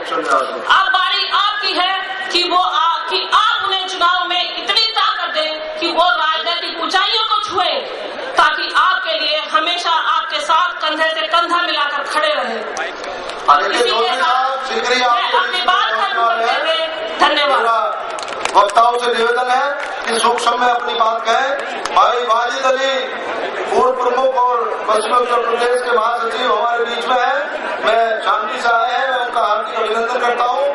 अब बारी आपकी है कि आप उन्हें चुनाव में इतनी ताकत दें कि वो राजनीतिक ऊंचाइयों को छुए, ताकि आपके लिए हमेशा आपके साथ कंधे से कंधा मिलाकर खड़े रहे। इसी के साथ मैं अपनी बात खत्म करते हुए धन्यवाद। वक्ताओं से निवेदन है कि सूक्ष्म में अपनी बात कहें। भाई वाजिद अली पूर्व प्रमुख और पश्चिम उत्तर प्रदेश के महासचिव हमारे बीच में है, मैं शांति से आए हैं, मैं उनका हार्दिक अभिनंदन करता हूँ।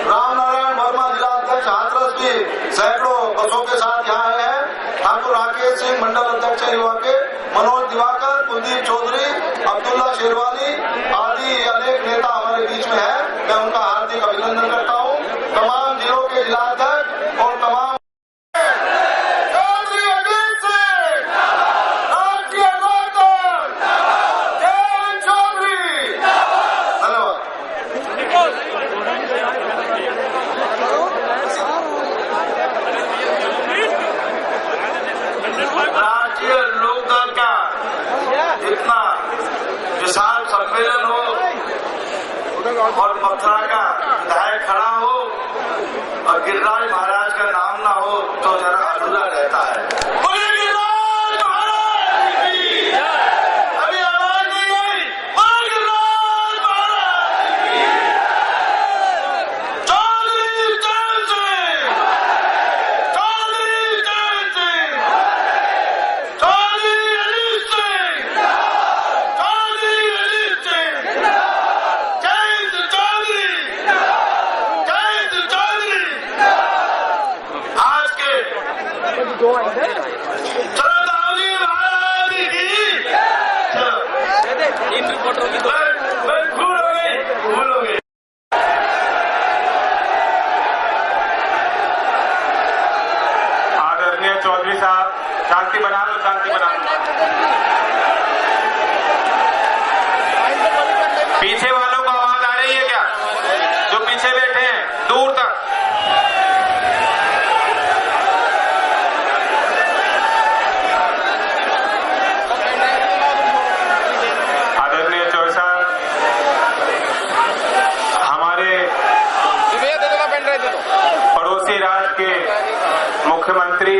राम नारायण वर्मा जिला अध्यक्ष हाथरस भी सैकड़ों बसों के साथ यहाँ आए हैं। ठाकुर राकेश सिंह मंडल अध्यक्ष युवा के, मनोज दिवाकर, कुलदीप चौधरी, अब्दुल्ला शेरवानी आदि अनेक नेता हमारे बीच में है, मैं उनका हार्दिक अभिनंदन करता हूँ। तमाम जिलों के जिलाध्यक्ष और तमाम विशाल सम्मेलन हो और मथुरा का विधायक खड़ा हो और गिरिराज महाराज का नाम ना हो तो जरा अधूरा रहता है। अभी आवाज नहीं आई। आदरणीय चौधरी साहब, शांति बना लो, शांति बना लो। पीछे वालों को आवाज आ रही है क्या? जो पीछे बैठे हैं दूर तक। मुख्यमंत्री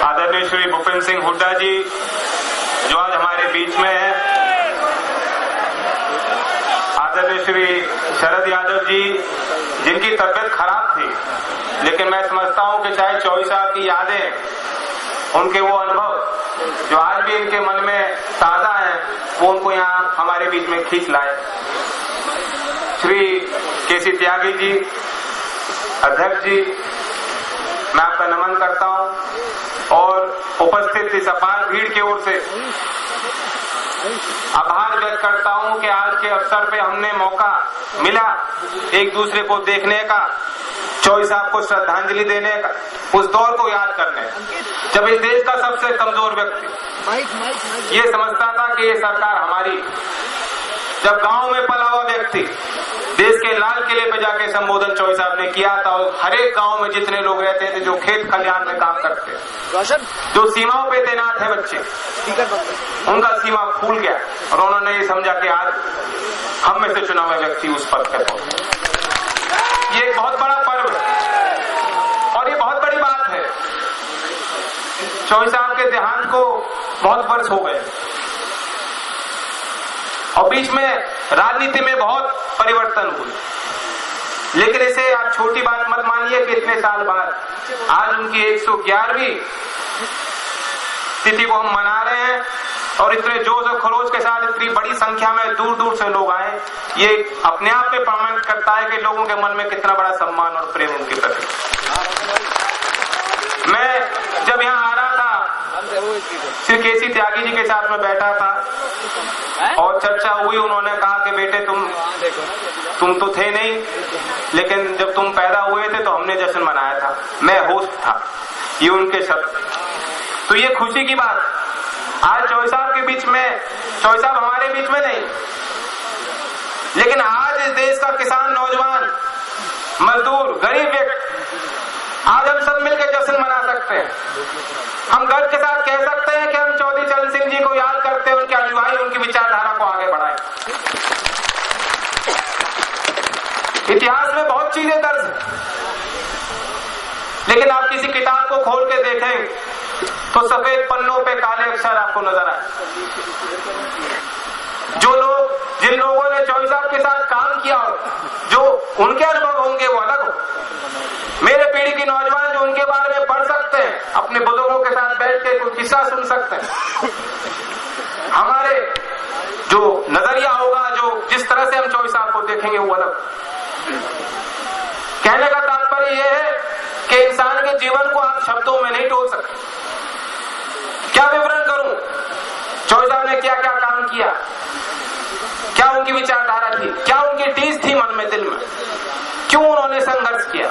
आदरणीय श्री भूपेंद्र सिंह हुड्डा जी जो आज हमारे बीच में हैं, आदरणीय श्री शरद यादव जी जिनकी तबियत खराब थी, लेकिन मैं समझता हूं कि चाहे 24 साल की यादें, उनके वो अनुभव जो आज भी इनके मन में ताजा है, वो उनको यहाँ हमारे बीच में खींच लाए। श्री केसी त्यागी जी अध्यक्ष जी, मैं आपका नमन करता हूं और उपस्थित इस अपार भीड़ की ओर से आभार व्यक्त करता हूं कि आज के अवसर पे हमने मौका मिला एक दूसरे को देखने का, चौधरी साहब को श्रद्धांजलि देने का, उस दौर को याद करने, जब इस देश का सबसे कमजोर व्यक्ति ये समझता था कि ये सरकार हमारी, जब गांव में पला हुआ व्यक्ति देश के लाल किले पे जाके संबोधन चौधरी साहब ने किया था, और हर एक गांव में जितने लोग रहते थे, जो खेत खलिहान में काम करते हैं, जो सीमाओं पे तैनात है बच्चे, उनका सीमा फूल गया और उन्होंने ये समझा कि आज हम में से चुना हुआ व्यक्ति उस पद पर पहुंचे। ये एक बहुत बड़ा पर्व है और ये बहुत बड़ी बात है। चौधरी साहब के देहांत को बहुत वर्ष हो गए और बीच में राजनीति में बहुत परिवर्तन हुए, लेकिन इसे आप छोटी बात मत मानिए कि इतने साल बाद आज उनकी 111वीं तिथि को हम मना रहे हैं और इतने जोश और खरोश के साथ इतनी बड़ी संख्या में दूर दूर से लोग आए, ये अपने आप में प्रमाणित करता है कि लोगों के मन में कितना बड़ा सम्मान और प्रेम उनके प्रति। मैं जब यहाँ आ रहा था, श्री केसी त्यागी जी के साथ में बैठा था और चर्चा हुई, उन्होंने कहा कि बेटे तुम तो थे नहीं, लेकिन जब तुम पैदा हुए थे तो हमने जश्न मनाया था, मैं होस्ट था, ये उनके शब्द। तो ये खुशी की बात, आज चौधरी साहब के बीच में, चौधरी साहब हमारे बीच में नहीं, लेकिन आज इस देश का किसान, नौजवान, मजदूर, गरीब व्यक्ति, आज हम सब मिलकर जश्न मना सकते हैं। हम गर्व के साथ कह सकते हैं कि हम चौधरी चरण सिंह जी को याद करते हैं, उनकी अगुवाई, उनकी विचारधारा को आगे बढ़ाएं। इतिहास में बहुत चीजें दर्ज है, लेकिन आप किसी किताब को खोल के देखें तो सफेद पन्नों पे काले अक्षर आपको नजर आए। जिन लोगों ने चौधरी साहब के साथ काम किया हो, जो उनके अनुभव होंगे वो अलग हो। मेरे पीढ़ी के नौजवान जो उनके बारे में पढ़ सकते हैं, अपने बुजुर्गों के साथ बैठ के कोई किस्सा सुन सकते हैं। हमारे जो नजरिया होगा, जो जिस तरह से हम चौधरी साहब को देखेंगे वो अलग। कहने का तात्पर्य यह है कि इंसान के जीवन को आप शब्दों में नहीं तोल सकते। क्या विवरण करूं चौधरी साहब ने क्या क्या काम किया, क्या उनकी विचारधारा थी, क्या उनकी टीस थी मन में, दिल में, क्यों उन्होंने संघर्ष किया।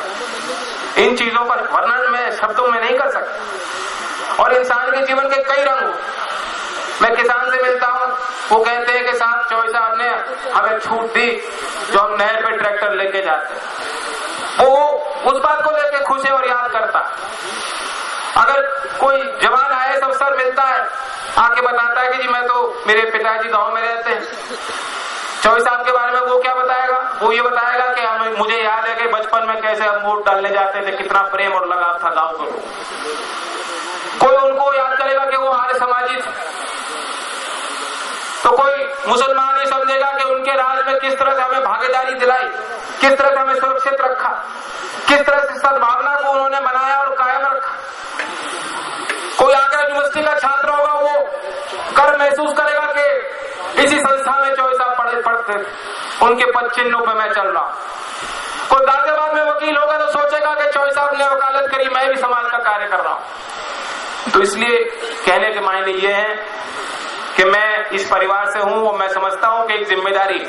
इन चीजों का वर्णन मैं शब्दों में नहीं कर सकता। और इंसान के जीवन के कई रंग। मैं किसान से मिलता हूं, वो कहते हैं कि साहब चौधरी साहब ने हमें छूट दी जो हम नहर पे ट्रैक्टर लेके जाते हैं। वो उस बात को लेके खुश है और याद करता। अगर कोई जवान आईएएस अफसर मिलता है, आके बताता है कि जी मैं तो, मेरे पिताजी गांव में रहते हैं, चौधरी साहब के बारे में वो क्या बताएगा, वो ये बताएगा कि मुझे याद है कि बचपन में कैसे हम वोट डालने जाते थे, कितना प्रेम और लगाव था गांव को। कोई उनको याद करेगा कि वो आर्य समाजी थे, तो कोई मुसलमान ये समझेगा कि उनके राज में किस तरह से हमें भागीदारी दिलाई, किस तरह से हमें सुरक्षित रखा, किस तरह से सद्भावना को उन्होंने बनाया और कायम रखा। कोई आगरा यूनिवर्सिटी का छात्र होगा, वो कर महसूस करेगा कि इसी संस्था में चौधरी साहब पढ़ते, उनके पद चिन्हों पर मैं चल रहा हूं। कोई गाजियाबाद में वकील होगा तो सोचेगा कि चौधरी साहब ने वकालत करी, मैं भी समाज का कार्य कर रहा हूं। तो इसलिए कहने के मायने ये है कि मैं इस परिवार से हूं और मैं समझता हूं कि एक जिम्मेदारी,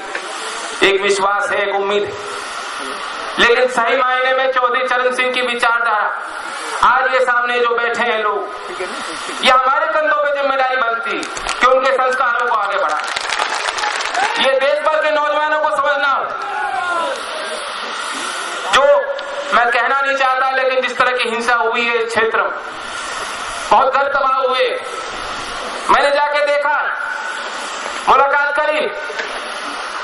एक विश्वास है, एक उम्मीद है। लेकिन सही मायने में चौधरी चरण सिंह की विचारधारा, आज ये सामने जो बैठे हैं लोग, ये हमारे कंधों पे जिम्मेदारी बनती कि उनके संस्कारों को आगे बढ़ाएं। ये देश भर के नौजवानों को समझना हो, जो मैं कहना नहीं चाहता, लेकिन जिस तरह की हिंसा हुई है इस क्षेत्र में, बहुत घर तबाह हुए। मैंने जाके देखा, मुलाकात करी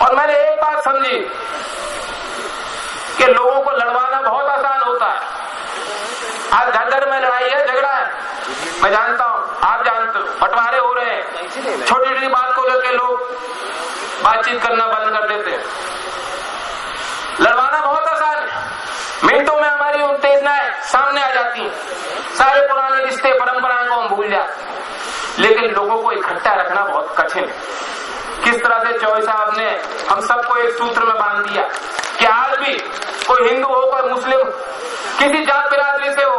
और मैंने एक बात समझी कि लोगों को लड़वाना बहुत आसान होता है। आज घर में लड़ाई है, झगड़ा है, मैं जानता हूं, आप जानते हो, बंटवारे हो रहे हैं, छोटी छोटी बात को लेकर लोग बातचीत करना बंद कर देते हैं। लड़वाना बहुत आसान है, मिनटों में हमारी उत्तेजनाएं सामने आ जाती हैं, सारे पुराने रिश्ते परंपराएं को हम भूल जाते हैं। लेकिन लोगों को इकट्ठा रखना बहुत कठिन है। किस तरह से चौधरी साहब ने हम सबको एक सूत्र में बांध दिया कि आज भी कोई हिंदू हो, कोई मुस्लिम, किसी जात बिरादरी से हो,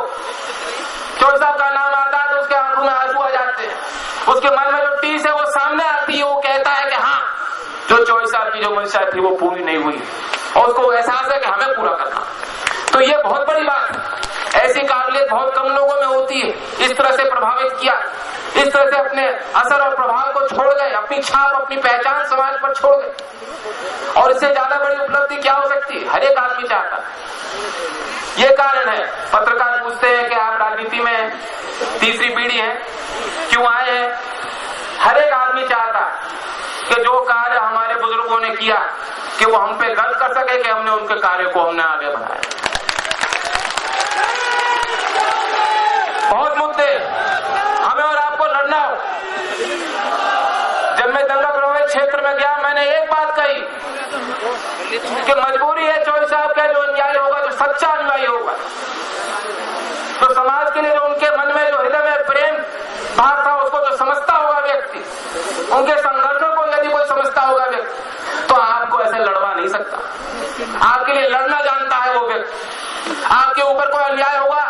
चौधरी साहब का नाम आता है तो उसके आंखों में आंसू आ जाते हैं, उसके मन में जो टीस है वो सामने आती है, वो कहता है कि हाँ, जो चौधरी साहब की जो मंशा थी वो पूरी नहीं हुई और उसको एहसास है कि हमें पूरा करना। तो ये बहुत बड़ी बात है, ऐसी काबिलियत बहुत कम लोगों में होती है। इस तरह से प्रभावित किया, इस तरह से अपने असर और प्रभाव को छोड़ गए, अपनी छाप, अपनी पहचान समाज पर छोड़ गए। और इससे ज्यादा बड़ी उपलब्धि क्या हो सकती है? हर एक आदमी चाहता है। ये कारण है, पत्रकार पूछते हैं कि आप राजनीति में तीसरी पीढ़ी है, क्यों आए हैं? हर एक आदमी चाहता है कि जो कार्य हमारे बुजुर्गों ने किया कि वो हम पे गर्व कर सके कि हमने उनके कार्य को हमने आगे बढ़ाया। बहुत मुद्दे हमें और आपको लड़ना हो। जब मैं दंगा प्रभावित क्षेत्र में गया, मैंने एक बात कही कि मजबूरी है चौधरी साहब का, जो अन्याय होगा, जो सच्चा अन्याय होगा, तो समाज के लिए जो उनके मन में जो हृदय में प्रेम भाव था, उसको जो समझता होगा व्यक्ति, उनके संघर्षों को यदि कोई समझता होगा व्यक्ति, तो आपको ऐसे लड़वा नहीं सकता। आपके लिए लड़ना जानता है वो व्यक्ति। आपके ऊपर कोई अन्याय होगा,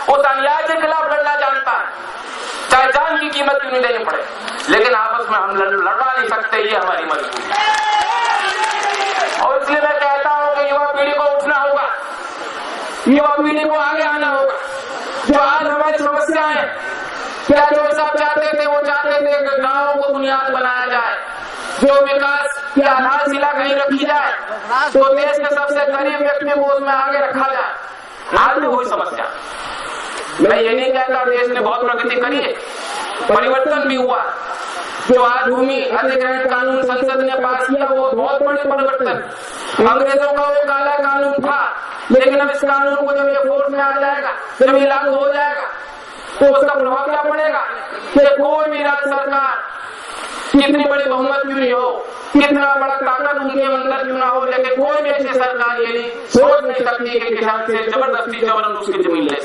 उस अन्याय के खिलाफ लड़ना जानता है, चाहे जान की कीमत क्यों नहीं देनी पड़े। लेकिन आपस में हम लड़वा नहीं सकते, ये हमारी मजबूरी है। और इसलिए मैं कहता हूं कि युवा पीढ़ी को उठना होगा, युवा पीढ़ी को आगे आना होगा। जो आज हमारी समस्याएं, क्या चौधरी साहब चाहते थे? वो चाहते थे कि गांवों को बुनियाद बनाया जाए, जो विकास की आधारशिला कहीं रखी जाए तो देश के सबसे गरीब व्यक्ति को उसमें आगे रखा जाए। आज भी वही समस्या। मैं ये नहीं कहता देश ने बहुत प्रगति करी है, परिवर्तन भी हुआ, जो आज भूमि अधिग्रहण कानून संसद ने पास किया वो बहुत बड़ी परिवर्तन। अंग्रेजों का वो काला कानून था, लेकिन अब इस कानून को जब ये फोर्स में आ जाएगा, जब ये लागू हो जाएगा, तो उसका प्रभाव क्या पड़ेगा कि कोई भी राज्य सरकार कितनी बड़ी बहुमत क्यों नहीं हो, कितना बड़ा ताकत उनके अंदर क्यों ना हो, लेकिन कोई भी ऐसी सरकार ये नहीं सोच नहीं सकती कि किसान से जबरदस्ती जबरन उसकी जमीन ले।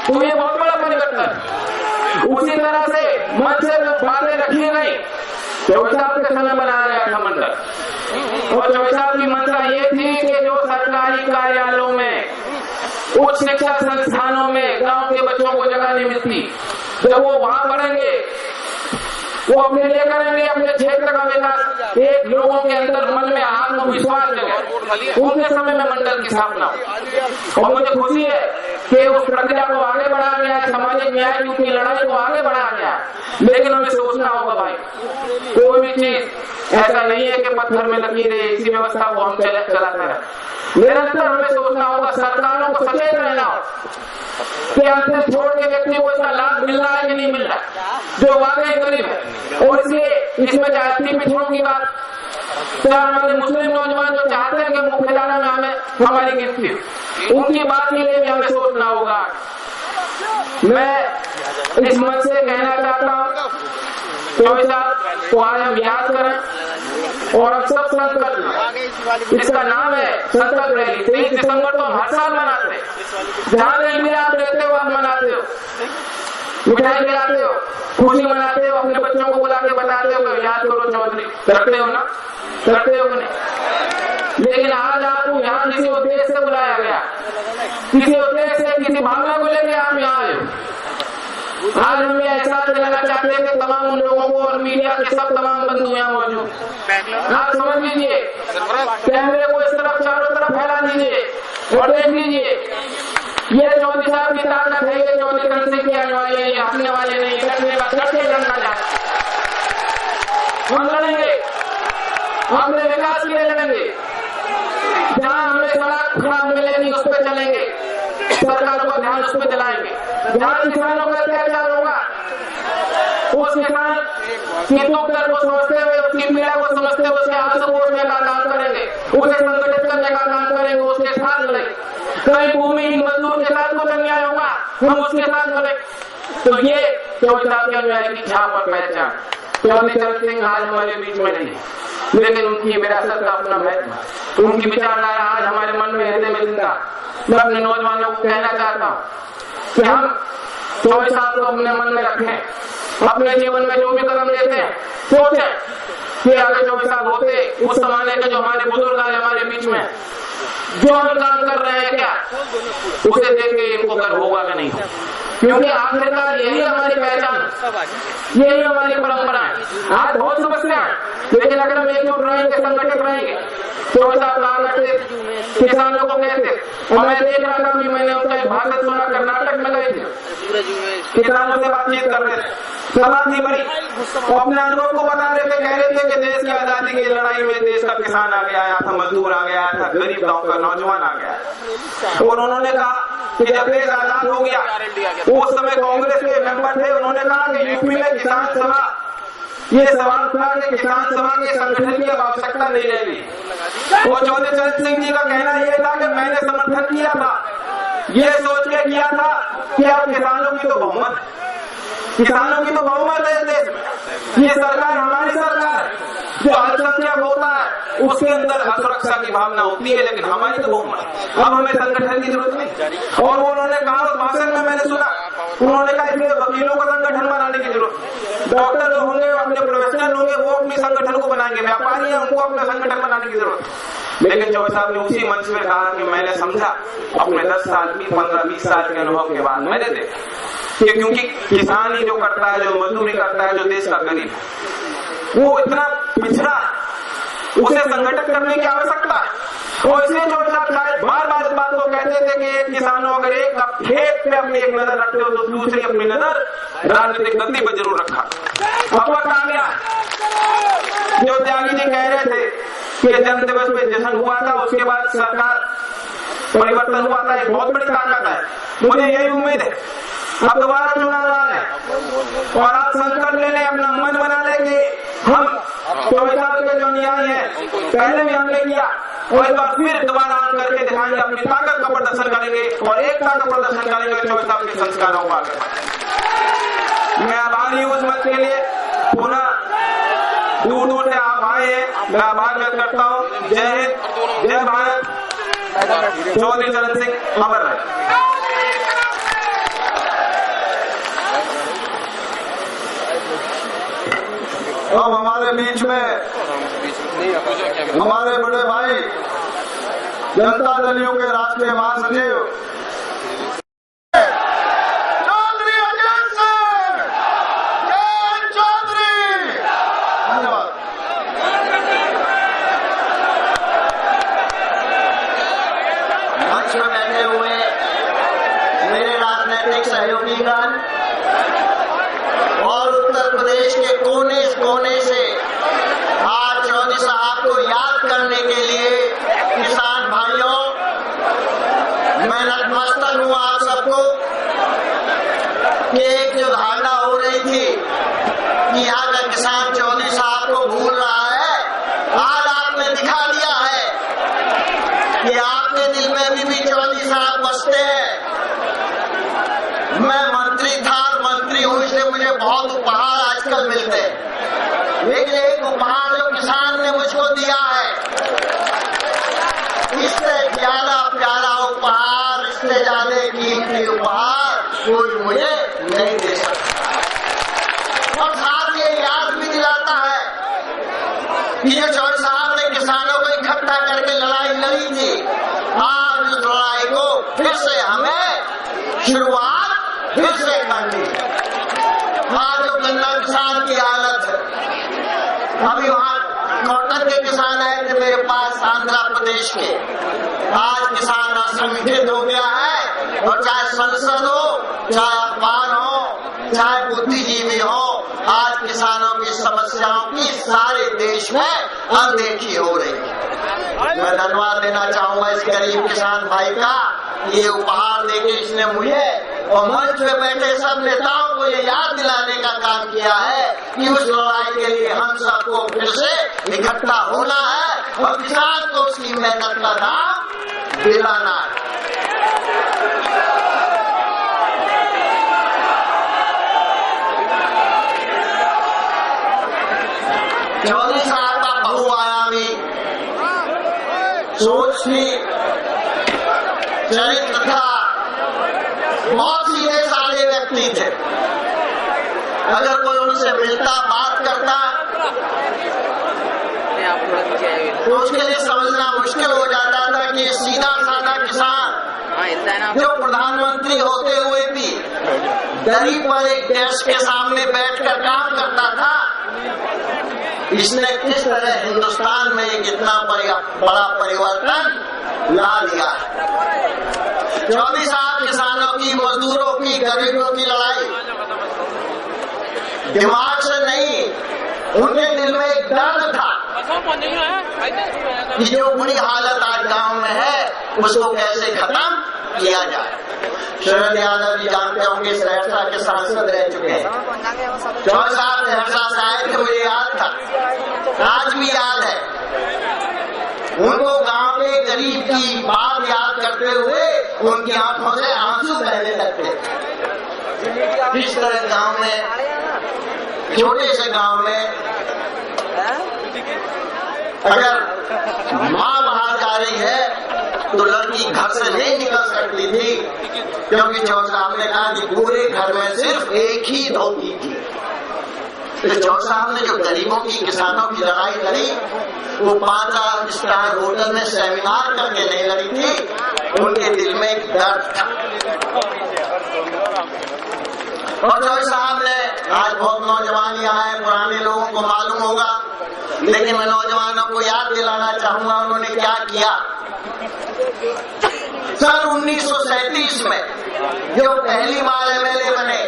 तो ये बहुत बड़ा परिवर्तन। उसी तरह से मन से बातें रखी गई, चौबे साहब के समय बनाया गया था मंडल, और चौबे साहब की मंशा ये थी कि जो सरकारी कार्यालयों में, उच्च शिक्षा संस्थानों में गांव के बच्चों को जगह नहीं मिलती, जब वो वहां पढ़ेंगे, वो अपने लिए करेंगे अपने क्षेत्र का विकास, एक लोगों के अंदर मन में आत्मविश्वास जगे, उनके समय में मंडल की स्थापना। और मुझे खुशी है कि उस प्रक्रिया को आगे बढ़ाया गया है, सामाजिक न्याय की लड़ाई को आगे बढ़ाया गया है। लेकिन हमें सोचना होगा भाई, कोई भी चीज ऐसा नहीं है कि पत्थर में लकीर है, इसी व्यवस्था को हम चलाते रहे। निरंतर हमें सोचना होगा, सरकारों को सचेत रहना हो कि अंतिम छोड़ के व्यक्ति को इसका लाभ मिल रहा है कि नहीं मिल रहा, जो वाकई गरीब है। और इसलिए इसमें जाति पिछड़ों की बात, क्या हमारे मुस्लिम नौजवान जो चाहते हैं कि मुख्यधारा में हमें हमारी गिनती, उनकी बात के लिए भी हमें सोचना होगा। मैं इस मंच से कहना चाहता हूँ, चौबे साहब को आज हम याद करें और अब सब संकल्प, इसका नाम है संकल्प रैली। 23 दिसंबर को हम हर साल मनाते हैं, जहाँ कहीं भी आप रहते हो आप मनाते हो, मिठाई खिलाते हो, खुशी मनाते हो, अपने बच्चों को बुला के बताते हो कि याद करो चौधरी, करते हो ना, करते हो नहीं। लेकिन आज आपको यहाँ किसी उद्देश्य से बुलाया गया, किसी उद्देश्य से, किसी भावना को लेकर आप यहाँ आए। आज हम ये एहसास दिलाना चाहते हैं कि तमाम उन लोगों को और मीडिया के सब तमाम बंधु यहाँ मौजूद, आप समझ लीजिए, कैमरे को इस तरफ चारों तरफ फैला दीजिए और देख लीजिए, ये चौधरी साहब की ताकत है, ये चौधरी करण सिंह के आने वाले नहीं, हटने वाले नहीं, करने का करके लड़ना चाहते। हम लड़ेंगे, अपने विकास के लिए लड़ेंगे, जहाँ हमें सड़क खराब मिलेगी उस पर चलेंगे, सरकारों का ध्यान उस पर चलाएंगे। जहाँ किसानों का अत्याचार होगा, उस किसान की दुख दर्द को समझते हुए, उसकी पीड़ा को समझते हुए उसके आंसू पोंछने का काम करेंगे, उसे संगठित करने का काम करेंगे, उसके साथ लड़ेंगे। कहीं भूमिहीन मजदूर के साथ कुछ अन्याय होगा, हम उसके साथ लड़ेंगे। तो ये चौबे साहब के अनुयायी की छाप और पहचान। चौधरी करण सिंह आज हमारे बीच में नहीं, लेकिन उनकी विरासत का अपना महत्व, उनकी विचारधारा आज हमारे मन में हृदय में जिंदा। मैं अपने नौजवानों को कहना चाहता हूँ कि हम चौबे साहब को अपने मन में रखें, अपने जीवन में जो भी कदम लेते हैं सोचें कि अगर चौबे साहब होते उस जमाने के, जो हमारे बुजुर्ग आज हमारे बीच में जो हम काम कर रहे हैं, क्या उसे देख के इनको गर्व होगा कि नहीं? क्योंकि आखिरकार यही हमारी पहचान, यही हमारी परंपरा है। आज बहुत समस्या है, लेकिन अगर हम एकजुट रहेंगे, संगठित रहेंगे, चौबे साहब कहा करते किसानों को कहते, और मैं देख रहा था कि मैंने उनका भाषण सुना, कर्नाटक में गए थे, किसानों से बातचीत कर रहे थे, सभा थी बड़ी, वो अपने अनुभव को बता रहे थे, कह रहे थे कि देश की आजादी की लड़ाई में देश का किसान आगे आया था, मजदूर आगे आया था, गरीब गांव का नौजवान आ गया। और उन्होंने कहा कि जब देश आजाद हो गया, उस समय कांग्रेस के मेंबर थे, उन्होंने कहा कि यूपी में किसान सभा, ये सवाल उठा कि किसान सभा के संगठन की अब आवश्यकता नहीं रहेगी। और चौधरी चरण सिंह जी का कहना यह था कि मैंने समर्थन किया था, ये सोच के किया था कि अब किसानों की तो बहुमत, किसानों की तो बहुमत है देश में, ये सरकार हमारी सरकार है। जो अल्पसंख्यक होता है उसके अंदर असुरक्षा की भावना होती है, लेकिन हमारी तो बहुमत, अब हमें संगठन की जरूरत नहीं। और वो उन्होंने कहा, उस भाषण में मैंने सुना, उन्होंने कहा इसलिए वकीलों का संगठन बनाने की जरूरत, डॉक्टर जो होंगे अपने प्रोफेशनल होंगे वो अपने संगठन को बनाएंगे, व्यापारी है उनको अपना संगठन बनाने की जरूरत। लेकिन चौबे साहब ने उसी मंच में कहा कि मैंने समझा अपने 10 साल 15-20 साल के अनुभव के बाद मैंने देखा, क्योंकि किसान ही जो करता है, जो मजदूरी करता है, जो देश का गरीब है, वो इतना पिछड़ा, उसे संगठित करने की आवश्यकता है। और इसलिए चौबे साहब शायद बार बार इस बात को कहते थे कि किसानों अगर एक खेत पे अपनी एक नजर रखते हो तो दूसरी अपनी नजर राजनीतिक गति पर जरूर रखा। अब वक्त आ गया, जो त्यागी जी कह रहे थे कि जन्म दिवस पे जश्न हुआ था, उसके बाद सरकार परिवर्तन हुआ था, एक बहुत बड़ी ताकत है। मुझे यही उम्मीद है अब दोबारा चुनाव आ रहे और आप संकल्प ले लें, अपना मन बना लें कि हम 24 साल के जो न्याय है पहले भी हमने किया और एक बार फिर दोबारा हम करके दिखाएंगे, अपनी ताकत का प्रदर्शन करेंगे और एकता का प्रदर्शन करेंगे 24 साल के संस्कारों का। मैं आभारी हूँ उस मंच के लिए, पुनः दूर दूर से आप आए हैं, मैं आभार व्यक्त करता हूँ। जय हिंद, जय भारत। चौधरी चरण सिंह अमर रहे। अब हमारे बीच में हमारे बड़े भाई जनता दलियों के राष्ट्रीय महासचिव चौधरी अजय सिंह, जय चौधरी। धन्यवाद। मंच में बैठे हुए मेरे राजनीतिक सहयोगीगण और उत्तर प्रदेश के कोने कोने से आज चौधरी साहब को याद करने के लिए किसान भाइयों, मैं नतमस्तक हूँ आप सबको कि एक जो धारणा हो रही थी कि यहाँ का किसान चौधरी साहब को भूल रहा है, आज आपने दिखा दिया है कि आपके दिल में भी चौधरी साहब बसते हैं। मैं मंत्री था, मंत्री हूँ, इसलिए मुझे बहुत उपहार आजकल मिलते हैं, लेकिन एक उपहार जो किसान ने मुझको दिया है, इससे ज्यादा प्यारा उपहार, इससे ज्यादा कीमती उपहार कोई मुझे नहीं दे सकता। और साथ ये याद भी दिलाता है कि जो चौधरी साहब ने किसानों को इकट्ठा करके लड़ाई लड़ी थी, आज उस लड़ाई को फिर से हमें शुरुआत फिर से करनी। आज जो गन्ना किसान की हालत है, अभी वहाँ कॉटन के किसान आए थे मेरे पास आंध्र प्रदेश के, आज किसान असंगठित हो गया है और चाहे संसद हो, चाहे अखबार हो, चाहे बुद्धिजीवी हो, आज किसानों की समस्याओं की सारे देश में अनदेखी हो रही है। मैं धन्यवाद देना चाहूंगा इस गरीब किसान भाई का, ये उपहार देके इसने मुझे और मंच पे बैठे सब नेताओं को ये याद दिलाने का काम किया है कि उस लड़ाई के लिए हम सबको फिर से इकट्ठा होना है और किसान को उसकी मेहनत का दाम दिलाना है। चौधरी साहब का बहुआयामी सोच थी, चरित्र था, बहुत सीधे साधे व्यक्ति थे। अगर कोई उनसे मिलता, बात करता तो उसके लिए समझना मुश्किल हो जाता था कि सीधा साधा किसान जो प्रधानमंत्री होते हुए भी गरीब पर एक डेस्क के सामने बैठकर काम करता था, इसने किस तरह हिंदुस्तान में एक इतना बड़ा परिवर्तन ला दिया। चौधरी साहब किसानों की, मजदूरों की, गरीबों की लड़ाई दिमाग से नहीं, उनके दिल में एक दर्द था कि जो बुरी हालत आज गांव में है उसको कैसे खत्म किया जाए। शरद यादव जी जानते होंगे, सहरसा के सांसद रह चुके हैं। चौधरी साहब सहरसा से आए थे, मुझे याद था, आज भी याद है। उनको गांव के गरीब की बात याद करते हुए उनकी आंखों से आंसू बहने लगते। इस तरह गांव में, छोटे से गांव में अगर माँ बाहर जा रही है तो लड़की घर से नहीं निकल सकती थी, क्योंकि चौधरी साहब ने कहा कि पूरे घर में सिर्फ एक ही धोती थी। तो चौधरी साहब ने जो गरीबों की, किसानों की लड़ाई लड़ी, वो 5 स्टार होटल में सेमिनार करके नहीं लड़ी थी, उनके दिल में एक दर्द था। और चौधरी साहब ने, आज बहुत नौजवान यहाँ है, पुराने लोगों को मालूम होगा, लेकिन मैं नौजवानों को याद दिलाना चाहूंगा उन्होंने क्या किया। सन 1937 में जो पहली बार एमएलए बने,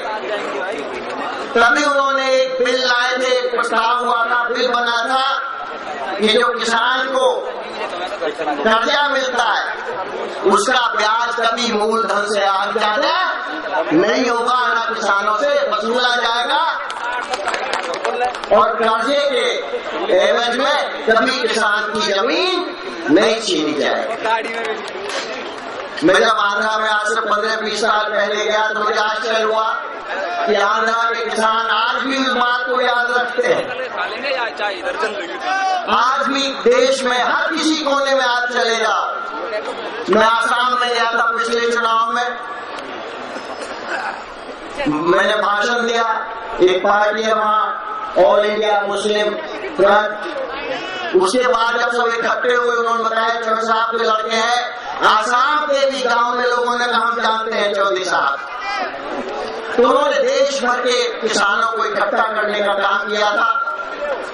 तभी उन्होंने एक बिल लाए थे, एक प्रस्ताव हुआ था, बिल बना था कि जो किसान को कर्जा मिलता है उसका ब्याज कभी मूलधन से ज्यादा नहीं होगा, ना किसानों से वसूला जाएगा और कर्जे के एवज में कभी किसान की जमीन नहीं छीनी जाएगी। मैं जब आंध्रा में आज से 15-20 साल पहले गया तो मुझे आश्चर्य हुआ कि आंध्रा के किसान आज भी इस बात को याद रखते हैं। आज भी देश में हर किसी कोने में आप चले जाओ। मैं आसाम में गया था पिछले चुनाव में, मैंने भाषण दिया। एक पार्टी है वहाँ, ऑल इंडिया मुस्लिम फ्रंट। उसके बाद जब सब इकट्ठे हुए उन्होंने बताया चौधरी साहब के लड़के हैं। आसाम के भी गांव में लोगों ने कहा हम जानते हैं चौधरी साहब। तो उन्होंने देश भर के किसानों को इकट्ठा करने का काम किया था।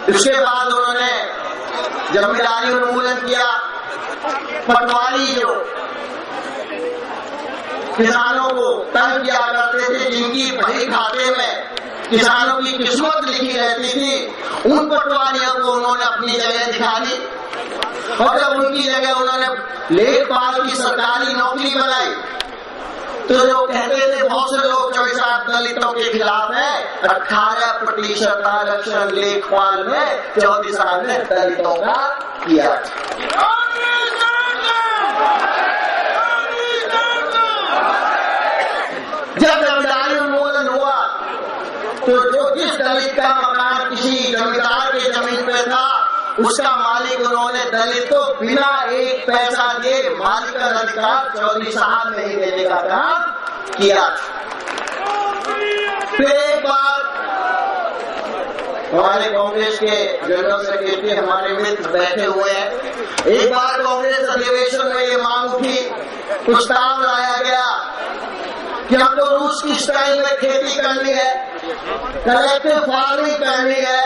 उसके बाद उन्होंने जमींदारी उन्मूलन किया। पटवारी जो किसानों को तंग किया करते थे, जिनकी बही खाते में किसानों की किस्मत लिखी रहती थी, उन पटवारियों को उन्होंने अपनी जगह दिखा दी। और जब उनकी जगह उन्होंने लेखपाल की सरकारी नौकरी बनाई तो जो कहते थे बहुत से लोग चौधरी साहब दलितों के खिलाफ है, 18% आरक्षण लेखपाल में चौधरी साहब ने दलितों का किया। जब जमींदारी उन्मूलन हुआ तो जो जिस दलित का मकान किसी जमींदार के जमीन पे था, उसका मालिक उन्होंने दलित को बिना एक पैसा दिए मालिक का अधिकार चौधरी साहब ने ही देने का काम किया। फिर एक बार हमारे कांग्रेस के जनरल सेक्रेटरी हमारे मित्र बैठे हुए हैं। एक बार कांग्रेस अधिवेशन में ये मांग उठी, प्रस्ताव लाया गया कि हमको रूस की स्टाइल में खेती करनी है, कलेक्टिव फार्मिंग करनी है।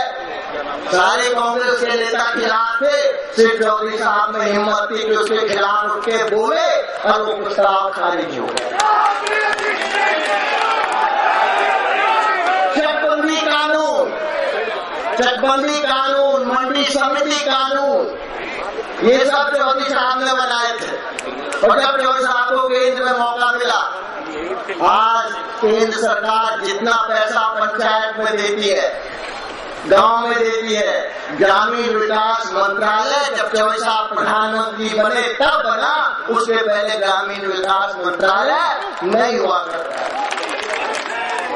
सारे कांग्रेस के नेता खिलाफ थे, सिर्फ चौधरी साहब में हिम्मत थी कि उसके खिलाफ उठ के बोले और वो प्रस्ताव खारिज हो गया। चकबंदी कानून, मंडी समिति कानून, ये सब चौधरी साहब ने बनाए थे। और जब चौधरी साहब को केंद्र में मौका मिला, आज केंद्र सरकार जितना पैसा पंचायत में देती है, गांव में देती है, ग्रामीण विकास मंत्रालय जब चौधरी साहब प्रधानमंत्री बने तब बना, उसके पहले ग्रामीण विकास मंत्रालय नहीं हुआ करता।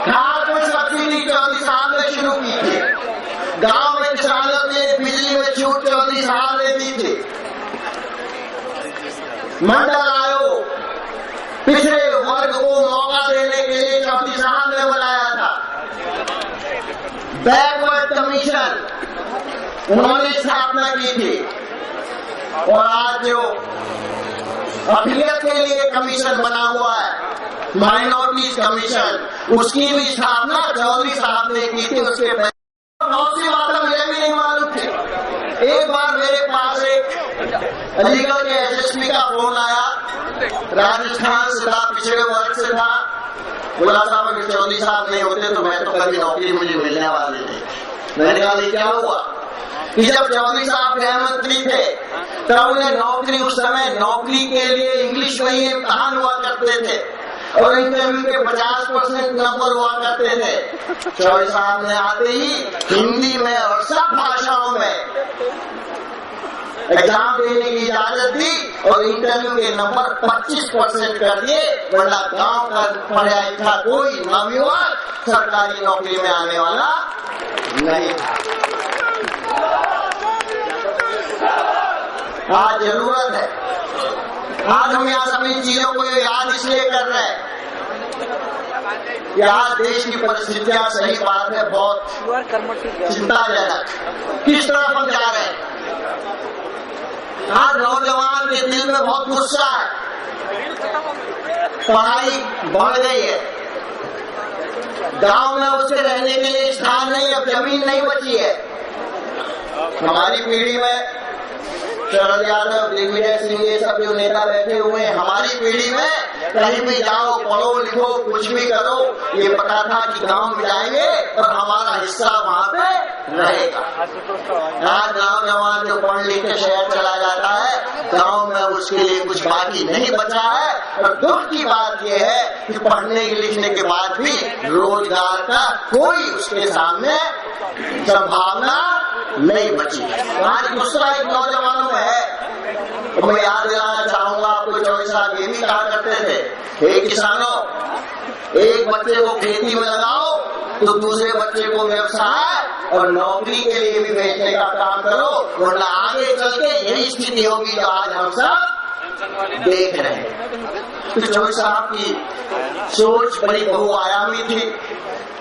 खाद में सब्सिडी चौधरी साहब ने शुरू की थी। गांव में किसानों के बिजली में छूट चौधरी साहब ने दी थी। मंडल आयोग पिछड़े वर्ग को मौका देने के लिए चौधरी साहब ने बनाया था। बैकवर्ड कमीशन उन्होंने स्थापना की थी। और आज जो अफिलियत के लिए कमीशन बना हुआ है, माइनॉरिटीज कमीशन, उसकी भी स्थापना चौधरी साहब ने की थी। उसके पहले बहुत सी बातें मुझे भी नहीं मालूम थी। एक बार मेरे पास एक अलीगढ़ के एसएसपी का फोन आया, राजस्थान से था, पिछड़े वर्ग से था। बोला साहब अगर चौधरी साहब नहीं होते तो मैं तो कभी नौकरी मुझे मिलने वाली नहीं। मैंने कहा क्या हुआ कि जब चौधरी साहब गृह मंत्री थे तब उन्हें नौकरी, उस समय नौकरी के लिए इंग्लिश में ही इम्तहान हुआ करते थे और इंटरव्यू के 50% नंबर हुआ करते थे। चौधरी साहब ने आते ही हिंदी में और सब भाषाओं में एग्जाम देने की इजाजत दी और इंटरव्यू के नंबर 25% कर दिए, वरना गांव का पढ़ा लिखा कोई नवयुवक सरकारी नौकरी में आने वाला नहीं था। आज जरूरत है, आज हम यहाँ सभी चीजों को याद इसलिए कर रहे हैं कि आज देश की परिस्थितियां, सही बात है, बहुत चिंताजनक। किस तरफ हम जा रहे हैं? आज नौजवान के दिल में बहुत गुस्सा है, पढ़ाई बढ़ गई है, गांव में उसके रहने के लिए स्थान नहीं, अब जमीन नहीं बची है। हमारी पीढ़ी में शरद यादव, दिग्विजय सिंह, ये सब जो नेता बैठे हुए हैं, हमारी पीढ़ी में कहीं भी जाओ, पढ़ो लिखो, कुछ भी करो, ये पता था कि गांव में जाएंगे और हमारा हिस्सा वहाँ पे रहेगा। आज नौजवान जो पढ़ लिख के शहर चला जाता है, गांव में उसके लिए कुछ बाकी नहीं बचा है। और दुख की बात यह है कि पढ़ने लिखने के बाद भी रोजगार का कोई उसके सामने संभावना नहीं बची। आज दूसरा एक नौजवानों में है, तो मैं याद दिलाना चाहूंगा आपको, चौधरी साहब ये भी कहा करते थे, हे किसानों, एक बच्चे को खेती में लगाओ तो दूसरे बच्चे को व्यवसाय और नौकरी के लिए भी भेजने का काम करो, वरना आगे चल के यही स्थिति होगी जो आज हम सब देख रहे हैं। तो चौधरी साहब की सोच बड़ी बहुआयामी थी।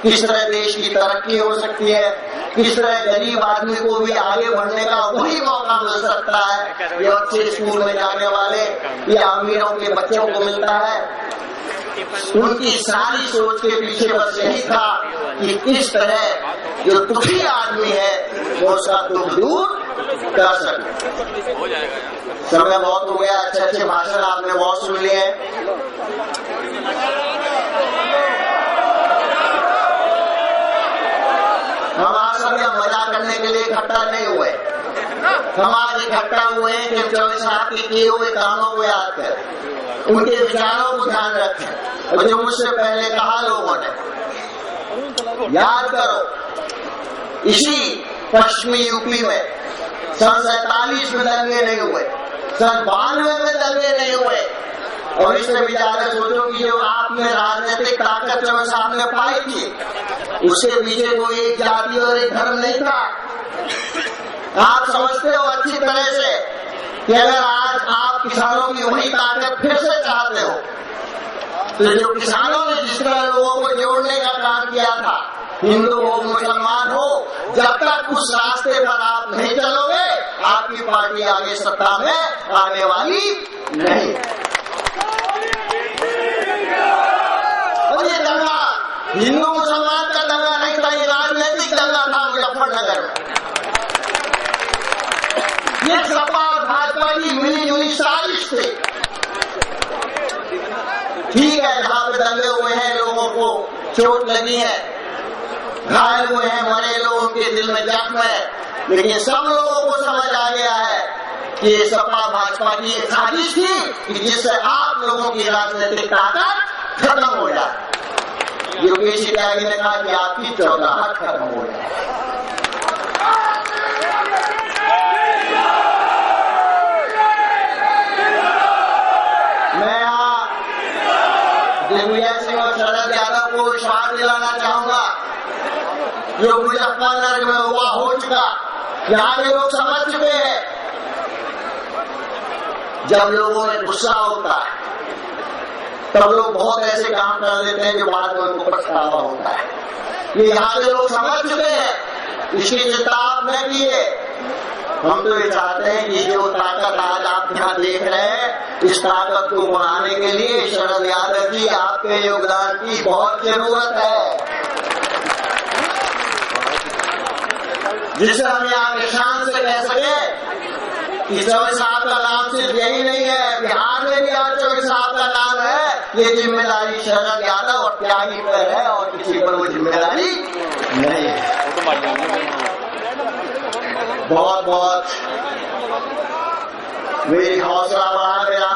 किस तरह देश की तरक्की हो सकती है, किस तरह गरीब आदमी को भी आगे बढ़ने का वही मौका मिल सकता है जो अच्छे स्कूल में जाने वाले या अमीरों के बच्चों को मिलता है। उनकी सारी सोच के पीछे बस यही था कि किस तरह जो दुखी आदमी है वो उसका दुख दूर कर सके। समय बहुत हो गया, अच्छे अच्छे भाषण आपने बहुत सुन लिए। हम आज सब यहाँ मजा करने के लिए इकट्ठा नहीं हुए, हम आज इकट्ठा हुए हैं कि चौधरी साहब के किए हुए कामों को याद करें, उनके विचारों को ध्यान रखें। और जो मुझसे पहले कहा लोगों ने, याद करो इसी पश्चिमी यूपी में सन 47 में दंगे नहीं हुए, सन 92 में दंगे नहीं हुए। और इससे विचार सोचो कि जो आपने राजनीतिक ताकत चौधरी साहब ने पाई थी उसके पीछे कोई एक जाति और एक धर्म नहीं था। आप समझते हो अच्छी तरह से कि अगर आज आप किसानों की वही ताकत फिर से चाहते हो तो जो किसानों ने जिस तरह लोगों को जोड़ने का काम किया था, हिंदू हो मुसलमान हो, जब तक उस रास्ते पर आप नहीं चलोगे आपकी पार्टी आगे सत्ता में आने वाली नहीं। और ये दंगा हिंदू मुसलमान का दंगा नहीं था, ये राजनीतिक दंगा था मुजफ्फरनगर में। ये सपा और भाजपा की मिली जुली साजिश थी। ठीक है, जहां पे दंगे हुए हैं लोगों को चोट लगी है, घायल हुए हैं, मरे लोग, उनके दिल में जख्म है, लेकिन सब लोगों को समझ आ गया है कि ये सपा भाजपा की एक साजिश थी जिससे आप लोगों की राजनीतिक ताकत खत्म हो जाए। योगेश त्यागी ने कहा कि आपकी चौगाहट खत्म हो जाए। मैं यहाँ दिग्विजय सिंह और शरद यादव को विश्वास दिलाना चाहूंगा, जो मुजफ्फरनगर में हुआ हो चुका, यहाँ के लोग समझ चुके हैं। जब लोगों में गुस्सा होता है तब लोग बहुत ऐसे काम कर देते हैं जो बाद में उनको पछतावा होता है। ये यहाँ के लोग समझ चुके हैं, इसकी चिंता आप न कीजिए। हम तो ये चाहते हैं कि जो ताकत आज आप यहाँ देख रहे हैं, इस ताकत को बढ़ाने के लिए शरद यादव जी आपके योगदान की बहुत जरूरत है, जिससे हम यहाँ के शान से कह सके कि चौधरी साहब का नाम सिर्फ यही नहीं है, बिहार में भी आज चौधरी साहब का नाम है। ये जिम्मेदारी शरद यादव और त्यागी पर है और किसी पर वो जिम्मेदारी नहीं है। बहुत बहुत मेरी हौसला बढ़ा मेरा